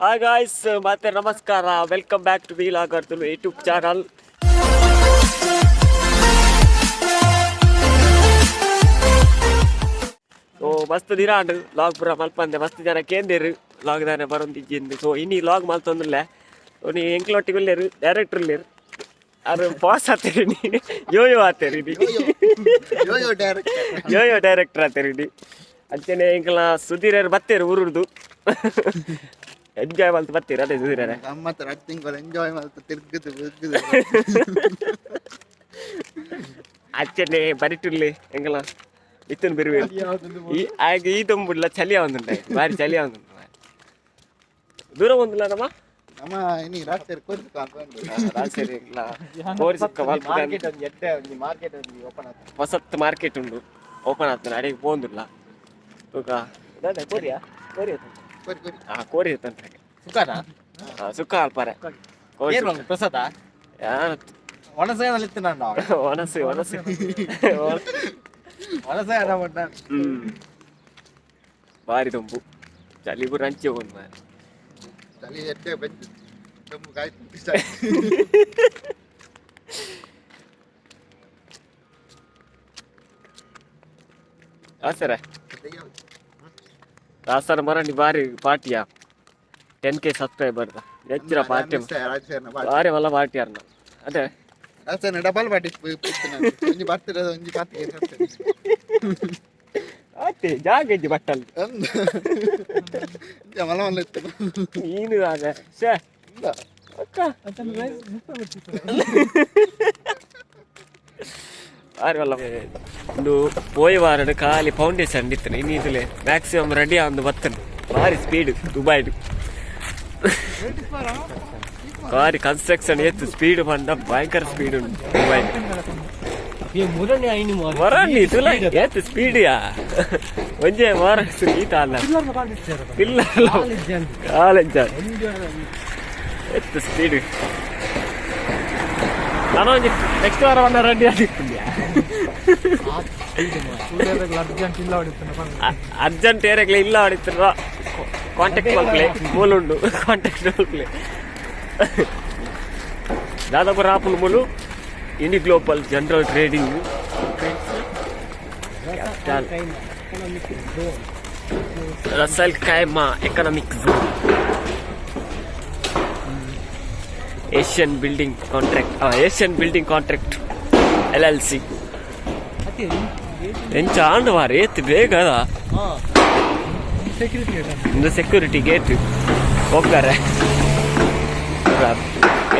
Hi guys, ಮತ್ತೆ ನಮಸ್ಕಾರ. Welcome back to vlogger Tulu YouTube channel. So ಮಸ್ತ್ ದಿನ ಉಂಡು ಲಾಗ್ ಪೂರ ಮಲ್ಪಂದೆ. ಮಸ್ತ್ ಜನ ಕೇಂದಿರು ಲಾಗ್ ದಾನೆ ಬರೋದಿಜ್ಜಿಂದು. So ಇನ್ನಿ log ಮಲ್ತೊಂದಿಲ್ಲ. ನೀ ಎಂಕ್ಲೊಟ್ಟಿಗೆ ಉಳ್ಳೇರು, ಡೈರೆಕ್ಟರ್ ಉಳ್ಳೇರು, ಅದು ಬಾಸ್ ಆತೇರಿ, ನೀ ಯೋಯೋ ಆತೇರಿ, ನೀ ಯೋಯೋ ಡೈರೆಕ್ಟರ್ ಆತೇರಿ. ನೀ ಅಂಚನೆ ಎಂಕ್ಲ ಸುಧೀರರು ಬತ್ತೇರು ಊರುದು ಎಂಜಾಯ್ ಮಾಡ್ತು ಬರ್ತೀರ. ಅದೇ ಸುಧೀರೇ ಎಂಜಾಯ್ ಮಾಡ್ತು ತಿರ್ಗುದು ಅಚ್ಚನೆ ಬರಿಟುಲ್ಲಿ ಎಂಗಲ ಇತ್ತನ್ ಬಿರುವೆ ಆಗ ಈ ತುಂಬುಡ್ಲ ಚಲಿಯ ಒಂದುಂಟೆ ಬಾರಿ ಚಲಿಯ ಒಂದುಂಟು. ದೂರ ಒಂದಿಲ್ಲ ನಮ್ಮ ನಮ್ಮ ಇನಿ ರಾತ್ರಿ ಹೊಸತ್ ಮಾರ್ಕೆಟ್ ಉಂಡು, ಓಪನ್ ಆಗ್ತಾನೆ. ಅಡಿಗೆ ಹೋಗುದಿಲ್ಲ ಕೋರಿಯಾ ಕೋರಿ ಇರ್ತಂತೆ ಸುಕ್ಕ ಅಲ್ಪಾರೆ ಪ್ರಸಾದ ಒಣಸೆ ನಾನು ಒಣಸಿ ಒಣಸಿ ಒಣಸೆ ಬಾರಿ ತುಂಬು ಚಳಿ ಬುರ ಹಂಚಿ ಹೋಗುದು ಮಾರ ಚಳಿ ಎಟ್ಟೆ ಬಂದು ತುಂಬು ಕಾಯ್ತು ಸರ ರಾಸನ ಮರಣಿ ಬಾರಿ ಪಾರ್ಟಿಯಾ 10K ಸಬ್ಸ್ಕ್ರೈಬರ್ ಹೆಚ್ಚಿನ ಪಾರ್ಟಿ ಬಾರಿ ಮಲ್ಲ ಪಾರ್ಟಿ ಅರ್ನ ಅದೇ ರಾಸನ ಡಬಲ್ ಪಾರ್ಟಿ ಒಂಜಿ ಬರ್ತಿರ ಒಂಜಿ ಪಾರ್ಟಿ ಆಯ್ತು ಜಾಗ ಇಜ್ಜಿ ಬಟ್ಟಲ್ಲಿ ಮಲ್ಲ ಮಲ್ಲ ಇತ್ತು ನೀನು ಆಗ ಶೇ ಅಕ್ಕ ಬಾರಿ ಮಲ್ಲ ಒಂದು ಪೋಯ್ ವಾರಡು ಖಾಲಿ ಫೌಂಡೇಶನ್ ಇತ್ತನೆ. ಇನ್ನು ಇದಲೆ ಮ್ಯಾಕ್ಸಿಮಮ್ ರೆಡಿ ಒಂದು ಬತ್ತನೆ ಭಾರಿ ಸ್ಪೀಡ್ ದುಬೈಡು ಭಾರಿ ಕನ್ಸ್ಟ್ರಕ್ಷನ್ ಎತ್ತು ಸ್ಪೀಡ್ ಬಂದ ಭಯಂಕರ ಸ್ಪೀಡ್ ಉಂಟು ದುಬೈ ಮರಣಿ ತುಲ ಎತ್ತು ಸ್ಪೀಡಿಯಾ ಒಂಜೆ ಮಾರ ಈತ ಅಲ್ಲ ಇಲ್ಲ ಕಾಲೇಜ್ ಎತ್ತು ಸ್ಪೀಡ್. ನಾನು ಒಂಜಿ ನೆಕ್ಸ್ಟ್ ವಾರ ರೆಡಿ ಆಗಿತ್ತು ಅರ್ಜೆಂಟ್ ಏರಿಯಾಗ್ಲಿ ಇಲ್ಲ ಹೊಡಿತಾರ ಕಾಂಟ್ಯಾಕ್ಟ್ ಮಲ್ಪ್ಲೆ ಮೂಲುಂಡು ಕಾಂಟ್ಯಾಕ್ಟ್ ಮಲ್ಪ್ಲೆ దాదాపు రాపుల మూలు ఇండి global general trading Ras Al Khaimah economic zone Asian building contract LLC ಎಂಚ ಆಂಡ್ ಮಾರಿ ಎತ್ತು ಬೇಗದ ಒಂದು ಸೆಕ್ಯೂರಿಟಿ ಗೇಟ್ ಹೋಗ್ತಾರೆ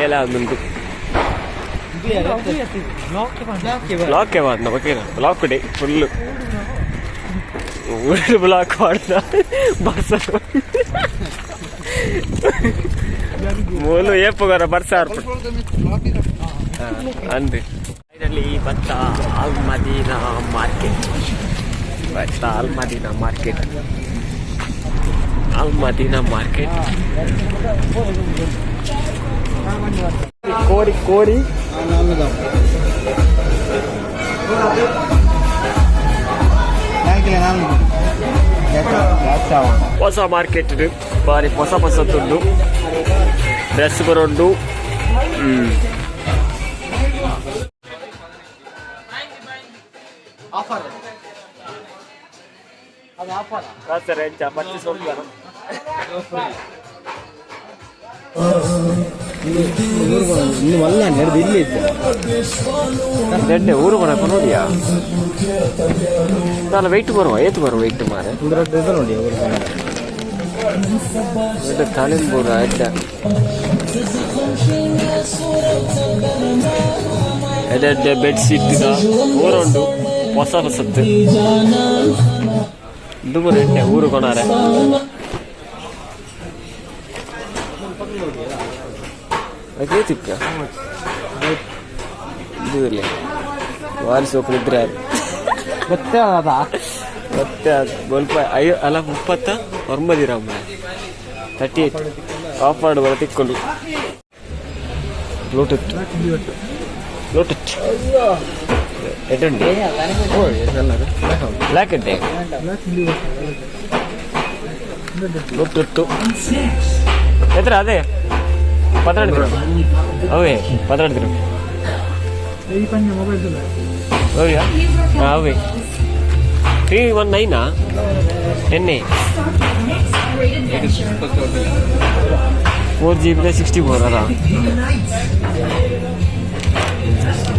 ಎಲ್ಲ ಒಂದೊಂದು ಬ್ಲಾಕ್ ಮಾಡ್ದ ಬಕೇನ ಬ್ಲಾಕ್ ಡೇ ಫುಲ್ಲು ಊರು ಬ್ಲಾಕ್ ಮಾಡ್ದ ಬಸ್ ಮೂಲು ಏಪುಗಾರ ಬರ್ಸಾರ್ ಅಂದೆ ಫೈನಲಿ ಭತ್ತ ಅಲ್ ಮದೀನಾ ಮಾರ್ಕೆಟ್ ಕೋರಿ ಹೊಸ ಮಾರ್ಕೆಟ್ ಬಾರಿ ಹೊಸ ತುಂಡು ಡ್ರೆಸ್ ಬರೋದು. ಸರ್ ಎಂಚ ಪರ್ಚೇಸ್ ಹೋಗ್ತಾರ ಇನ್ನು ಮಲ್ಲ ನಡೆದು ಇಲ್ಲಿ ಇದ್ದೆ ಊರು ಬರಕ ನೋಡಿಯಾ ನಾನು ವೆಯ್ಟ್ ಬರುವ ಏತು ಬರುವ ವೆಯ್ಟ್ ಮಾರೆ ನೋಡಿ ತಾಲಿಂಬೂರ ಎಡ್ಡ ಎಡ್ಡೆ ಬೆಡ್ಶೀಟ್ ಊರುಂಡು ಹೊಸತ್ತು ದುಮೂರು ಎಣ್ಣೆ ಊರು ಕೊಣಾರೆ ಚಿಕ್ಕ ಇದು ವಾರಿ ಸೋಪು ಇದ್ರೆ ಮತ್ತೆ ಮತ್ತೆ ಸ್ವಲ್ಪ ಅಲ್ಲ 39 ಗ್ರಾಮ್ 38 ಆಫರ್ಡ್ ಬರ ತಿಕ್ಕೊಂಡು ಬ್ಲೂಟೂತ್ ಎಟ್ಟುಂಟು ಬ್ಲ್ಯಾಕ್ ಇಟ್ಟೆ ಬ್ಲೂಟೂತ್ ಎತ್ರ ಅದೇ 12 ದಿನ ಅವೇ 12 ದಿನ ಅವೇ ಅವೇ 319 ಎಣ್ಣೆ 4GB 64 ಅದ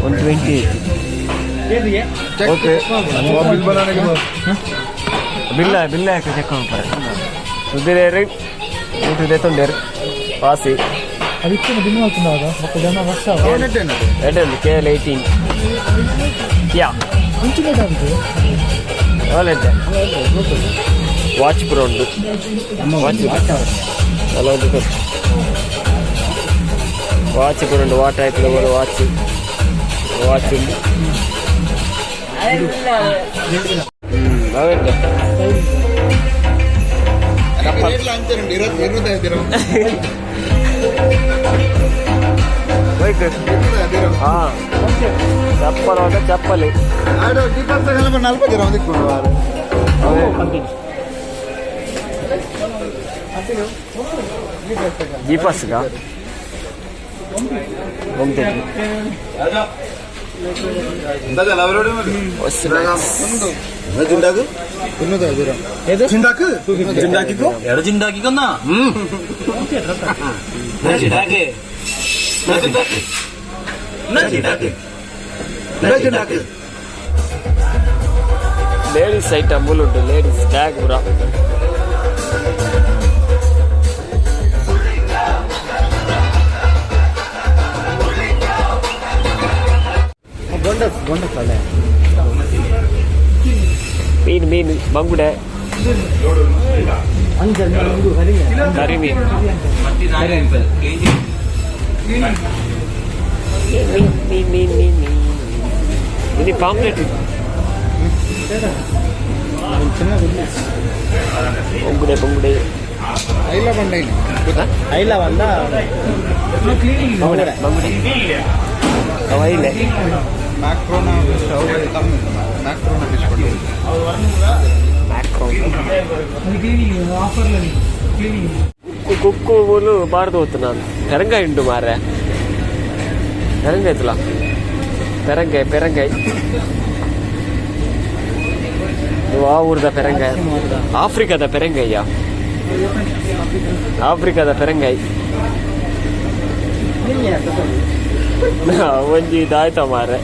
128 ओके बिल बनाने के बाद बिल है कि चेक कर उधर रे उधर देतो देर पास ही अभी तो दिन में होता होगा मतलब जाना वर्षा एडन केएल 18 क्या इंच में डाल दो वाले दे वाच प्रो उंटू वाच అలా ఉంది వాచ్ ప్रो उंटू వాట్ టైప్ లో వాచ్ వాచ్ ఉంది చెప్పాలంటే చెప్పాలి జీపస్గా లేడీస్ ఐటమ్లు ఉంటాయి లేడీస్ ట్యాగ్ కూడా ಮೀನು ಬಂಗುಡೆ ಕರಿ ಮೀನು ఇది పాంప్లెట్ బొంగుడే బొంగుడే ಐಲ ಬಂದ ಬಂಗುಡೆ ಬಂಗುಡೆ ಅವೈಲೆ ಕುಕ್ಕುಗಳು ಬಾರ್ದು ಹೋತು ನಾನು ಪೆರಂಗಾಯಿ ಉಂಟು ಮಾರ್ರೆ ಪೆರಂಗಾಯಿ ತುಲ ಪೆರಂಗಾಯಿ ಪೆರಂಗಾಯಿ ಆ ಊರದ ಪೆರಂಗಾಯಿ ಆಫ್ರಿಕಾದ ಪೆರಂಗಾಯಿಯ ಆಫ್ರಿಕಾದ ಪೆರಂಗಾಯಿ ಒಂಜಿ ಇದಾಯ್ತ ಮಾರ್ರೆ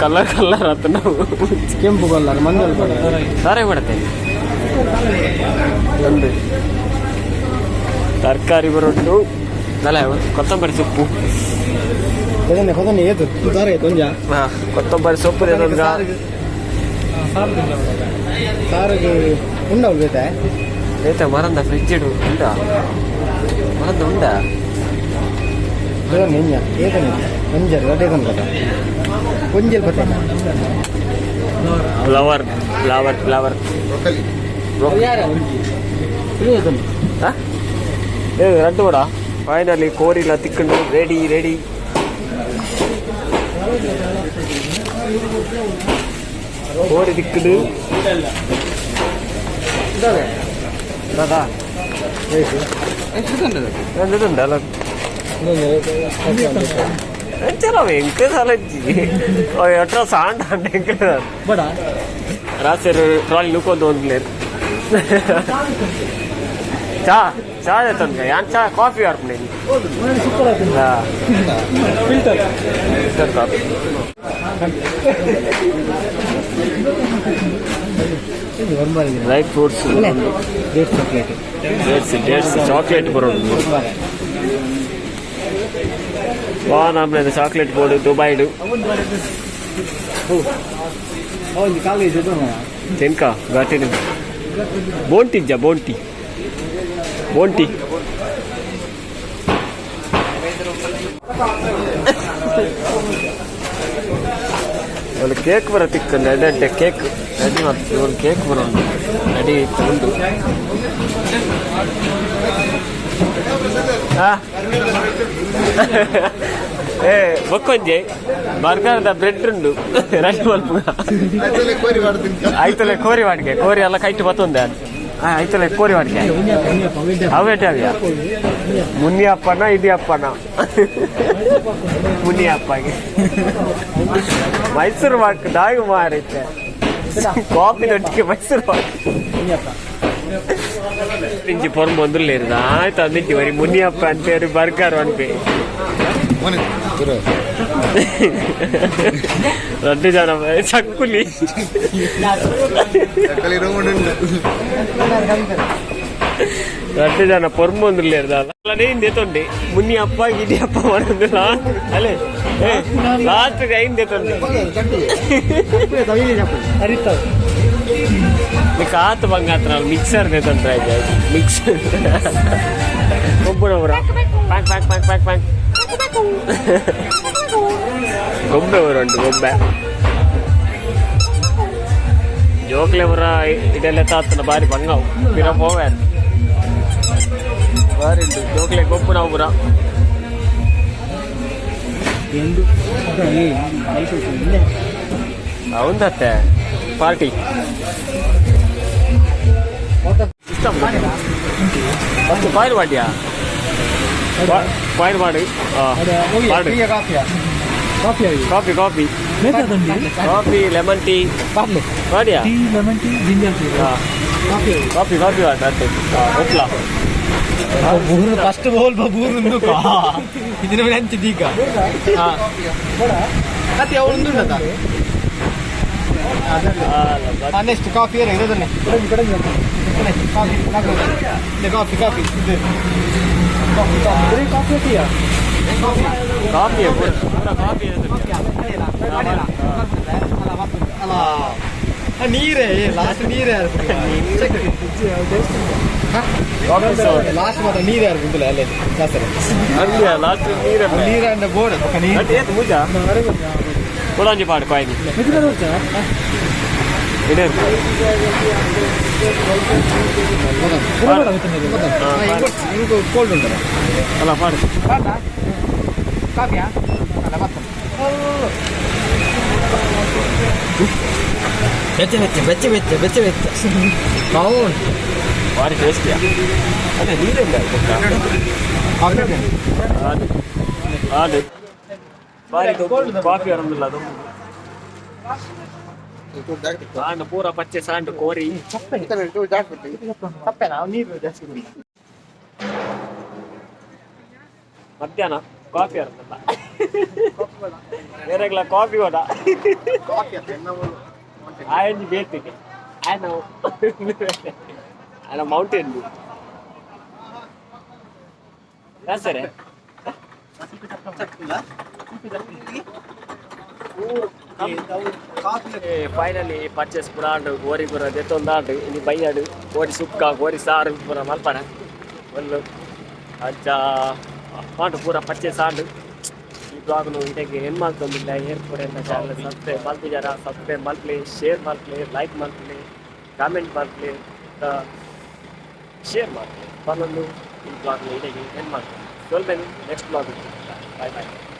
ಕಲರ್ ಕಲರ್ ಆತ ನಾವು ಕೆಂಪು ಕಲರ್ ಮಂಜಲ್ ಕಲರ್ ಸಾರೆ ಮಾಡ್ತೇನೆ ಒಂದು ತರಕಾರಿ ಬರೋದು ಅಲ್ಲ ಕೊತ್ತಂಬರಿ ಸೊಪ್ಪು ಕೊತ್ತಂಬರಿ ಸೊಪ್ಪು ಸಾರಿಗೆ ಉಂಡ ಬೇತ ಮರಂದ ಫ್ರಿಜ್ ಇಡು ಉಂಡ ಮರಂದ ಉಂಡ ಫ್ಲವರ್ ಫ್ಲವರ್ ಫ್ಲವರ್ ரெண்டு கூட ஃபைனலி கோரியில் திக்கண்டு ரெடி ரெடி கோரி திக்குது എന്തുണ്ടല്ലോ चलो ಎಂಕ ಸಾಲಜ್ಜಿ ಎಟ್ರ ಸಾಂಡ್ ಎಂಕ ರಾಸರು ಟ್ರಾಲಿ ಲುಕ್ಕೊಂದು ಒಂದ್ಲೇರು ಚಾ ಚಾ ತಂದ ಯಾನ್ ಚಾ ಕಾಫಿ ಆರ್ಪಣೆ filter coffee dry fruits dates chocolate ಬರೋದು ವಾ ನಮ್ಮದು ಚಾಕ್ಲೇಟ್ ಬೋರ್ಡು ದುಬೈಡು ತಿನ್ಕ ಘಾಟಿನ ಬೋಂಟಿಜ್ಜ ಬೋಂಟಿ ಬೋಂಟಿ ಒಂದು ಕೇಕ್ ಬರತ್ತಿಕ್ಕ ಎಡೆ ಕೇಕ್ ರೆಡಿ ಮಾಡ್ತೀವಿ ಒಂದು ಕೇಕ್ ಬರೋದು ರೆಡಿ ತಗೊಂಡು ಏ ಬೊಕ್ಕೊಂಜೆ ಬರ್ಗರ್ದ ಬ್ರೆಡ್ ಉಂಡು ರೆಡಿ ಮಲ್ಪ ಆಯ್ತಲೆ ಕೋರಿ ಮಾಡಿಗೆ ಕೋರಿ ಎಲ್ಲ ಕೈಟ್ ಬತ್ತೊಂದೆ ಆಯ್ತಲ್ಲ ಕೋರಿ ಮಾಡಿಕೆ ಅವೇಟೆ ಅವ್ಯಾ ಮುನ್ನಿ ಅಪ್ಪನ ಇದು ಅಪ್ಪನ ಮುನ್ನಿ ಅಪ್ಪಗೆ ಮೈಸೂರು ಪಾಕ್ ದಾಗಿ ಮಾರೈತೆ ಕಾಫಿ ದೊಡ್ಡಿಗೆ ಮೈಸೂರು ಪಾಕ್ ಇಂಚಿ ಪೊರ್ಮ ಒಂದುಲ್ಲೇರು ಆಯ್ತು ಅಂದಿಟ್ಟು ಬರೀ ಮುನ್ನಿ ಅಪ್ಪ ಅಂತೇಳಿ ಬರ್ಗಾರು ಅನ್ಪಿ 2 ಜನ ಚಕ್ಕುಲಿ రెండు జన పొరుమందులు లేరు అలానే ఇందేతండి మున్ని అప్ప ఇది అప్ప మనది అలే లాస్ట్ అయింది మీకు ఆత బంగాత్రాలు మిక్సర్ దేతండి ట్రై చేయాలి మిక్సర్ గొబ్బెవరా pack pack pack pack pack గొబ్బెవరండి గొబ్బె ಜೋಕ್ಲೆವರ ಇದೆಲ್ಲ ತಾತನ ಬಾರಿ ಬಂಗಾವು ಬಿರ ಹೋಗ್ಯಾರ ಬಾರಿ ಜೋಕ್ಲೆ ಗೊಬ್ಬು ನಾವು ಬುರ అవుందత్తే పార్టీ ఇష్టం ఫస్ట్ ఫైర్ వాడియా ఫైర్ వాడు coffee coffee coffee lemon tea వాడియా కాఫీ కాఫీ వాడు ఎట్లా ಫಸ್ಟ್ ಬೋಲ್ ಬೂರು ಇದನ್ನ ಹಂಚಿದೀಗ ಮತ್ತೆ ಅವಳು ನೆಕ್ಸ್ಟ್ ಕಾಫಿ ಇರೋದನ್ನೇ ಕಾಫಿ ಕಾಫಿ ಕಾಫಿ ಕಾಫಿ ನೀರೇ ಲಾಸ್ಟ್ ನೀರೇ ಲಾಸ್ಟ್ ಮಾತ್ರ ನೀರೇ ಅರ್ಗುಂತಲ್ಲ ಅಲ್ಲೇ ಅಲ್ಲಿಯ ಲಾಸ್ಟ್ ನೀರ ಅಂಡ ಬೋರ್ಡ್ ನೀರು ಮುಜ ಕೊಡಂಜಿ ಪಾಡು ಕಾಯಿ ಇದೆ ಕೋಲ್ಡ್ ಉಂಟಲ್ಲ ಅಲ್ಲ ಪಾಡು ಕಾಫಿಯಾ ಅಲ್ಲ ಮತ್ತೆ ಬೆಚ್ಚ అవును వారి టేస్టియా అదే నీరేందా అది వారి కాఫీ అరందుಲ್ಲ ಅದು ಸಾಂಡ್ ಪೂರ ಪಚ್ಚೆ ಸಾಂಡ್ ಕೋರಿ ಮಧ್ಯಾಹ್ನ ಕಾಫಿ ಅರಂದಲ್ಲ ಬೇರೆಗ್ಲ ಕಾಫಿ ಹೋದ ಆಯಂಜಿ ಬೇತಿಗೆ ఆయన మౌంటైన్ సరే ಫೈನಲಿ ಪರ್ಚೇಸ್ ಪುರಾಂಡು ಗೋರಿ ಪುರ ದೆತ್ತೊಂದಾಂಡು ಇನ್ನು ಬೈಯಾಡು ಗೋರಿ ಸುಕ್ಕ ಗೋರಿ ಸಾರು ಪುರ ಮಲ್ಪನ ಒಂದು ಅಜ್ಜ ಮಾಡು ಪೂರ ಪರ್ಚೇಸ್ ಆಂಡು ಈ ಬ್ಲಾಗ್ನು ಇದಕ್ಕೆ ಏನು ಮಾಡ್ತೊಂದಿಲ್ಲ ಏರ್ಪುರೆಲ್ಲ ಚಾನಲ್ ಸಬ್ಸ್ಕ್ರೈಬ್ ಮಲ್ತಿದಾರ ಸಬ್ಸ್ಕ್ರೈಬ್ ಮಲ್ಪ್ಲಿ ಶೇರ್ ಮಲ್ಪ್ಲಿ ಲೈಕ್ ಮಲ್ಪ್ಲಿ ಕಾಮೆಂಟ್ ಮಲ್ಪ್ಲಿ ಶೇರ್ ಮಾಡಿ ಬಂದೊಂದು ಈ ಬ್ಲಾಗ್ನ ಇದಕ್ಕೆ ಏನು ಮಾಡ್ತೀನಿ ಸ್ವಲ್ಪ ನೆಕ್ಸ್ಟ್ ಬ್ಲಾಗ್ ಬಾಯ್ ಬಾಯ್